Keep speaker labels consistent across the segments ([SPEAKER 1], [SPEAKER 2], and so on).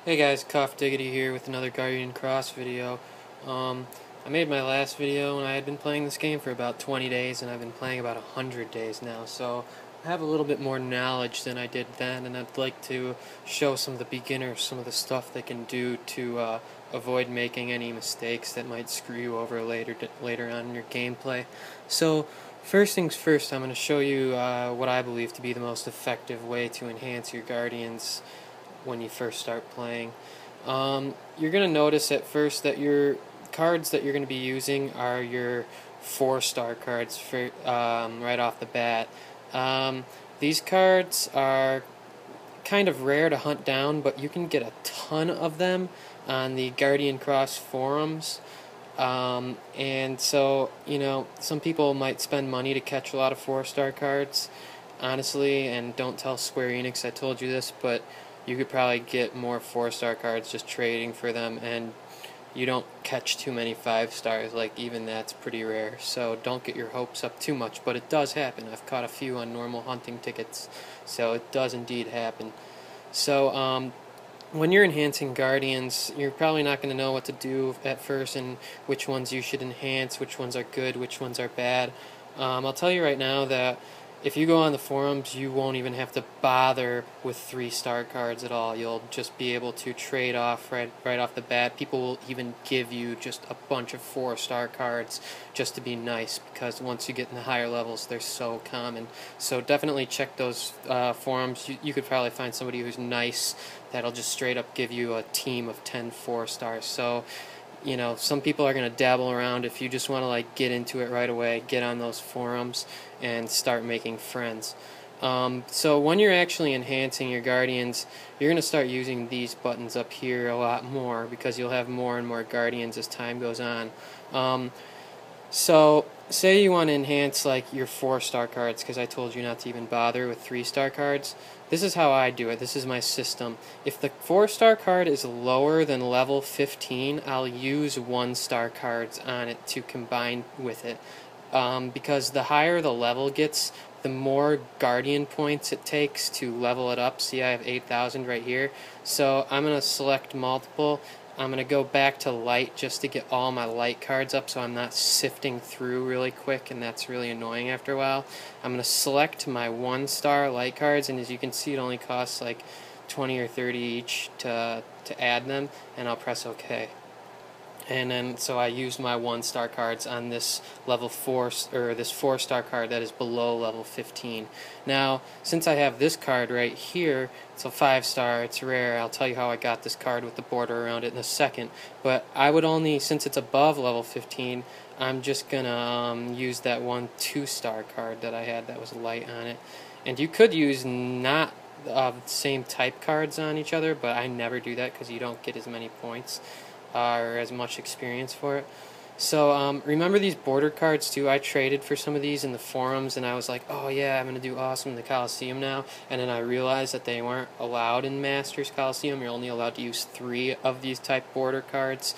[SPEAKER 1] Hey guys, Kauffdiggity here with another Guardian Cross video. I made my last video and I had been playing this game for about 20 days and I've been playing about 100 days now, so I have a little bit more knowledge than I did then, and I'd like to show some of the beginners some of the stuff they can do to avoid making any mistakes that might screw you over later on in your gameplay. So first things first, I'm going to show you what I believe to be the most effective way to enhance your Guardians when you first start playing. You're going to notice at first that your cards that you're going to be using are your 4-star cards for, right off the bat. These cards are kind of rare to hunt down, but you can get a ton of them on the Guardian Cross forums. And so, some people might spend money to catch a lot of 4-star cards, honestly, and don't tell Square Enix I told you this, but you could probably get more 4-star cards just trading for them, and you don't catch too many 5 stars. Like, even that's pretty rare, so don't get your hopes up too much, but it does happen. I've caught a few on normal hunting tickets, so it does indeed happen. So when you're enhancing Guardians, you're probably not going to know what to do at first and which ones you should enhance, which ones are good, which ones are bad. I'll tell you right now that if you go on the forums, you won't even have to bother with 3-star cards at all. You'll just be able to trade off right off the bat. People will even give you just a bunch of 4-star cards just to be nice, because once you get in the higher levels, they're so common. So definitely check those forums. You could probably find somebody who's nice that'll just straight up give you a team of 10 4-stars. So some people are going to dabble around. If you just want to get into it right away, get on those forums and start making friends. So when you're actually enhancing your Guardians, you're going to start using these buttons up here a lot more, because you'll have more and more Guardians as time goes on. So say you want to enhance your 4-star cards, because I told you not to even bother with 3-star cards. This is how I do it. This is my system. If the 4-star card is lower than level 15, I'll use 1-star cards on it to combine with it. Because the higher the level gets, the more Guardian points it takes to level it up. See, I have 8,000 right here. So I'm going to select multiple. I'm going to go back to light just to get all my light cards up so I'm not sifting through really quick, and that's really annoying after a while. I'm going to select my 1-star light cards, and as you can see, it only costs 20 or 30 each to add them, and I'll press OK. And then, so I used my 1-star cards on this level 4, or this 4-star card that is below level 15. Now, since I have this card right here, it's a 5-star, it's rare. I'll tell you how I got this card with the border around it in a second. But I would only, since it's above level 15, I'm just gonna use that one 2-star card that I had that was light on it. And you could use not same type cards on each other, but I never do that because you don't get as many points or as much experience for it. So remember these border cards too? I traded for some of these in the forums, and I was like, oh yeah, I'm going to do awesome in the Coliseum now. And then I realized that they weren't allowed in Masters Coliseum. You're only allowed to use 3 of these type border cards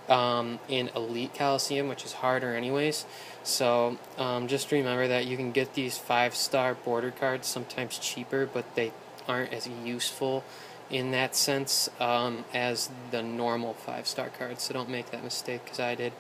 [SPEAKER 1] in Elite Coliseum, which is harder anyways. So just remember that you can get these 5-star border cards sometimes cheaper, but they aren't as useful in that sense as the normal 5-star cards, so don't make that mistake, because I did.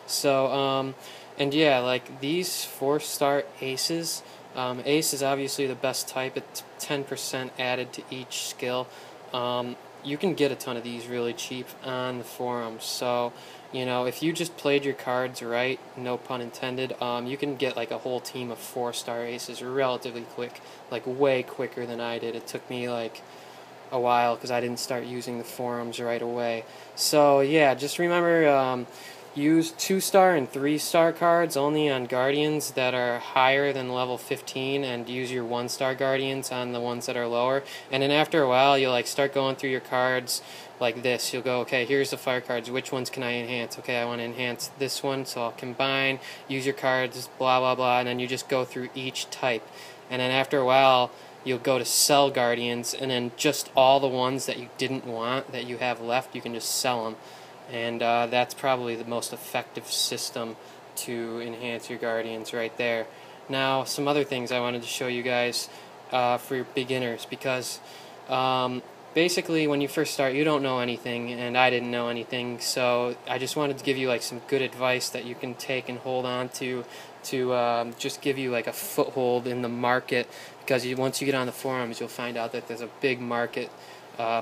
[SPEAKER 1] So and yeah, these 4-star aces, ace is obviously the best type. It's 10% added to each skill. You can get a ton of these really cheap on the forums. So if you just played your cards right, no pun intended, you can get a whole team of 4-star aces relatively quick, way quicker than I did. It took me a while because I didn't start using the forums right away. So yeah, just remember, use 2-star and 3-star cards only on Guardians that are higher than level 15, and use your 1-star Guardians on the ones that are lower. And then after a while, you'll start going through your cards like this. You'll go, okay, here's the fire cards, which ones can I enhance? Okay, I want to enhance this one, so I'll combine, use your cards, blah blah blah, and then you just go through each type. And then after a while, you'll go to sell Guardians, and then just all the ones that you didn't want that you have left, you can just sell them. And that's probably the most effective system to enhance your Guardians right there. Now, some other things I wanted to show you guys for your beginners, because basically, when you first start, you don't know anything, and I didn't know anything, so I just wanted to give you like some good advice that you can take and hold on to just give you like a foothold in the market, because once you get on the forums, you'll find out that there's a big market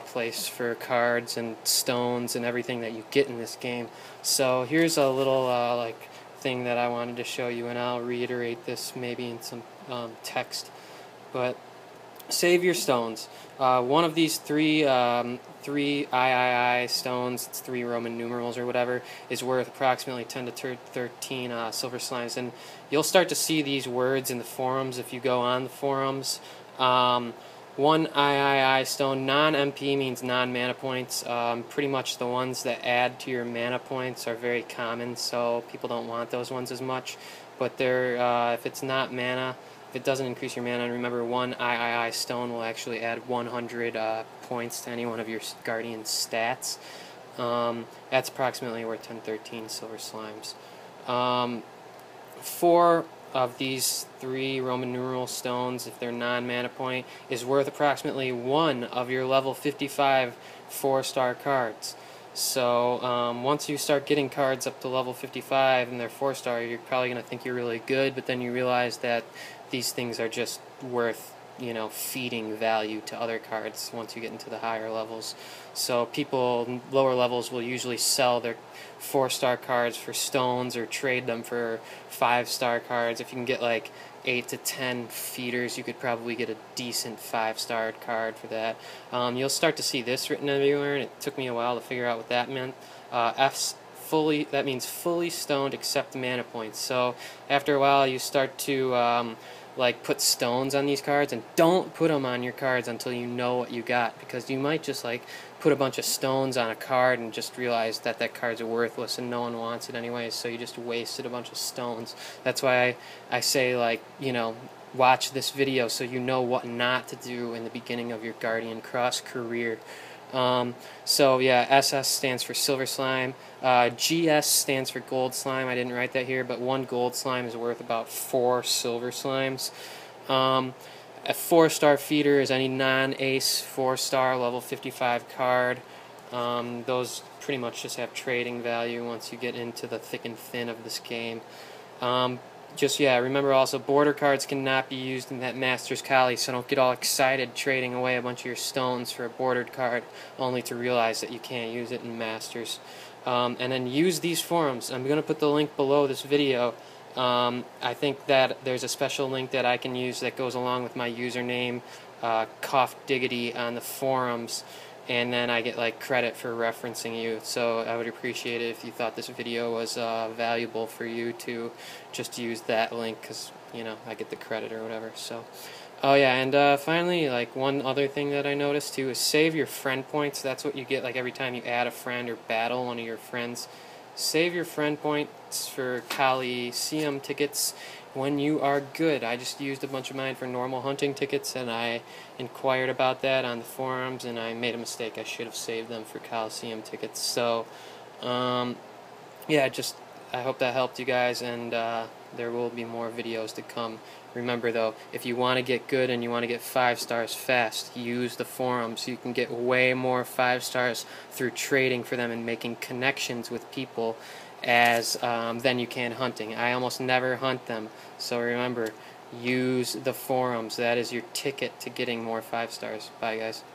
[SPEAKER 1] place for cards and stones and everything that you get in this game. So here's a little like thing that I wanted to show you, and I'll reiterate this maybe in some text, but save your stones. One of these three III stones, it's 3 Roman numerals or whatever, is worth approximately 10 to 13 silver slimes. And you'll start to see these words in the forums if you go on the forums. One III stone, non-MP means non-mana points. Pretty much the ones that add to your mana points are very common, so people don't want those ones as much. But they're, if it's not mana, if it doesn't increase your mana, and remember, one III stone will actually add 100 points to any one of your Guardian stats. That's approximately worth 10-13 silver slimes. 4 of these 3 Roman numeral stones, if they're non-mana point, is worth approximately 1 of your level 55 4-star cards. So once you start getting cards up to level 55 and they're 4-star, you're probably going to think you're really good, but then you realize that these things are just worth, you know, feeding value to other cards once you get into the higher levels. So people lower levels will usually sell their 4-star cards for stones or trade them for 5-star cards. If you can get like 8 to 10 feeders, you could probably get a decent 5-star card for that. You'll start to see this written everywhere, and it took me a while to figure out what that meant. F's fully, that means fully stoned except mana points. So after a while you start to like put stones on these cards, and don't put them on your cards until you know what you got, because you might just like put a bunch of stones on a card and just realize that that card's worthless and no one wants it anyways, so you just wasted a bunch of stones. That's why I say, like, you know, watch this video so you know what not to do in the beginning of your Guardian Cross career. So yeah, SS stands for silver slime. GS stands for gold slime. I didn't write that here, but 1 gold slime is worth about 4 silver slimes. A 4-star feeder is any non-ace 4-star level 55 card. Those pretty much just have trading value once you get into the thick and thin of this game. Yeah, remember also, border cards cannot be used in that Master's Kali, so don't get all excited trading away a bunch of your stones for a bordered card, only to realize that you can't use it in Masters. And then use these forums. I'm going to put the link below this video. I think that there's a special link that I can use that goes along with my username, Kauffdiggity, on the forums, and then I get like credit for referencing you. So I would appreciate it if you thought this video was valuable for you to just use that link, because, you know, I get the credit or whatever. So oh yeah, and finally, like, one other thing that I noticed too is save your friend points. That's what you get like every time you add a friend or battle one of your friends. Save your friend points for Coliseum tickets when you are good. I just used a bunch of mine for normal hunting tickets, and I inquired about that on the forums, and I made a mistake. I should have saved them for Coliseum tickets. So yeah, I hope that helped you guys, and there will be more videos to come. Remember though, if you want to get good and you want to get 5 stars fast, use the forums. You can get way more 5 stars through trading for them and making connections with people than you can hunting. I almost never hunt them, so remember, use the forums. That is your ticket to getting more 5 stars. Bye guys.